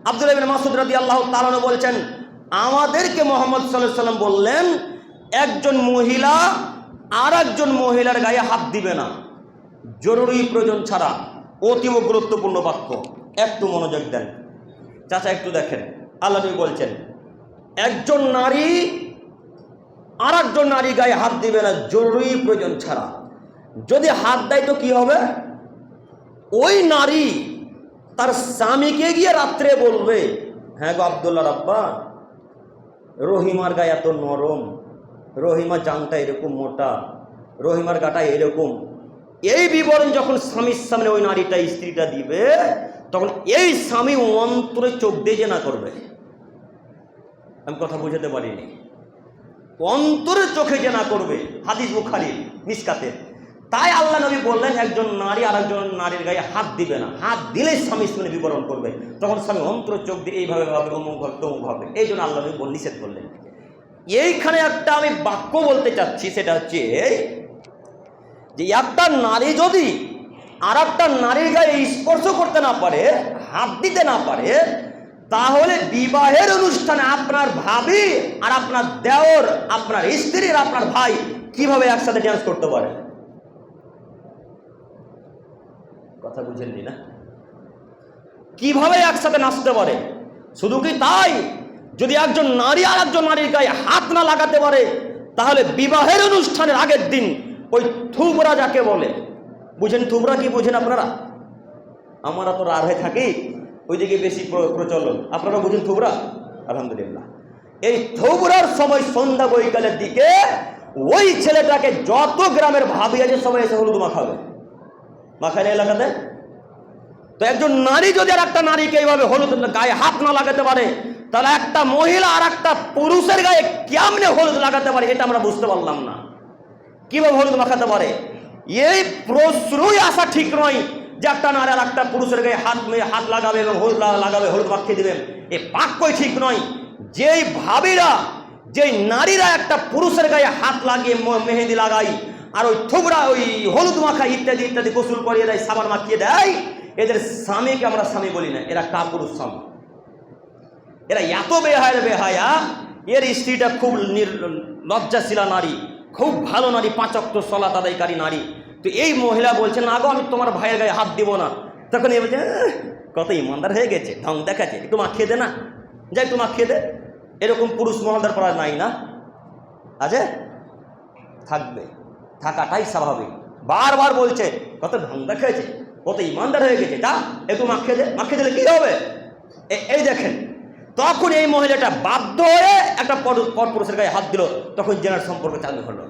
আব্দুল্লাহ ইবনে মাসউদ রাদিয়াল্লাহু তাআলা আনহু বলছেন, আমাদেরকে মুহাম্মদ সাল্লাল্লাহু আলাইহি ওয়াসাল্লাম বললেন, একজন মহিলা আর একজন মহিলার গায়ে হাত দিবে না জরুরি প্রয়োজন ছাড়া। অতীব গুরুত্বপূর্ণ বাক্য, একটু মনোযোগ দেন চাচা, একটু দেখেন। আল্লাহ নবী বলছেন, একজন নারী আর একজন নারী গায়ে হাত দিবে না জরুরি প্রয়োজন ছাড়া। যদি হাত দেয় তো কি হবে? ওই নারী তার স্বামীকে গিয়ে রাত্রে বলবে, হ্যাঁ গো আব্দুল্লাহ রাব্বা, রহিমার গায়ে এত নরম, রহিমার জানটা এরকম মোটা, রহিমার গাটা এরকম। এই বিবরণ যখন স্বামীর সামনে ওই নারীটা স্ত্রীটা দিবে, তখন এই স্বামী অন্তরে চোখ দিয়ে জেনা করবে। আমি কথা বুঝাতে পারিনি, অন্তরে চোখে জেনা করবে। হাদিস বুখারী মিশকাতে। তাই আল্লাহ নবী বললেন, একজন নারী আর একজন নারীর গায়ে হাত দিবে না। হাত দিলেই স্বামী শুনে বিবরণ করবে, তখন স্বামী অন্তর চোখ দিয়ে এইভাবে ভাবে, অমুক ভাবে তমুক ভাবে। এই জন্য আল্লাহ নবী নিষেধ করলেন। এইখানে একটা আমি বাক্য বলতে চাচ্ছি, সেটা হচ্ছে যে একটা নারী যদি আর একটা নারীর গায়ে স্পর্শ করতে না পারে, হাত দিতে না পারে, তাহলে বিবাহের অনুষ্ঠানে আপনার ভাবি আর আপনার দেওর, আপনার স্ত্রী আর আপনার ভাই কিভাবে একসাথে ডান্স করতে পারে? কথা বুঝেননি না? কিভাবে একসাথে নাচতে পারে? শুধু কি তাই, যদি একজন নারী আর একজন নারীর গায়ে হাত না লাগাতে পারে, তাহলে বিবাহের অনুষ্ঠানের আগের দিন ওই থুবরা যাকে বলে, বুঝেন থুবরা কি বুঝেন আপনারা? আমরা তো রার হয়ে থাকি, ওইদিকে বেশি প্রচলন। আপনারা বুঝেন থুবরা? আলহামদুলিল্লাহ। এই থুবরার সময় সন্ধ্যা বৈকালের দিকে ওই ছেলেটাকে যত গ্রামের ভাবি আছে সবাই এসে হলুদ মাখাবে, মাখায় এলাকাতে। তো একজন নারী যদি আর একটা নারীকে এইভাবে হলুদ গায়ে হাত না লাগাতে পারে, তাহলে একটা মহিলা আর একটা পুরুষের গায়ে কেমনে হলুদ লাগাতে পারে, এটা আমরা বুঝতে পারলাম না। কিভাবে হলুদ মাখাতে পারে? এই প্রশ্নই আসা ঠিক নয় যে একটা নারী আর একটা পুরুষের গায়ে হাত লাগাবে এবং হলুদ লাগাবে, হলুদ মাখিয়ে দিবেন। এই বাক্যই ঠিক নয়। যেই ভাবিরা, যেই নারীরা একটা পুরুষের গায়ে হাত লাগিয়ে মেহেদি লাগাই, আর ওই থুবরা, ওই হলুদ মাখা ইত্যাদি ইত্যাদি গোসল করিয়ে দেয়, সাবান মাখিয়ে দেয়, এদের স্বামীকে আমরা স্বামী বলি না, এরা কাপুরুষ স্বামী। এরা এত বেহায়া। এর স্ত্রীটা খুব লজ্জাশীলা নারী, খুব ভালো নারী, 5 ওয়াক্ত সালাত আদায়কারী নারী। তো এই মহিলা বলছেন, না গো আমি তোমার ভাইয়ের গায়ে হাত দিব না। তখন এ বলছে, কত ইমানদার হয়ে গেছে, ঢং দেখাচ্ছে, একটু মাখিয়ে দে না, যাই একটু মাখিয়ে দে। এরকম পুরুষ মহলদার পড়া নাই না? আছে? থাকবে, থাকাটাই স্বাভাবিক। বারবার বলছে, কত ঢং দেখাচ্ছে, কত ইমানদার হয়ে গেছে, যা একটু মাখিয়ে দে। মাখিয়ে দিলে কি হবে? এই দেখেন, তখন এই মহিলাটা বাধ্য হয়ে একটা পরপুরুষের গায়ে হাত দিল, তখন জেনার সম্পর্ক চালু হলো।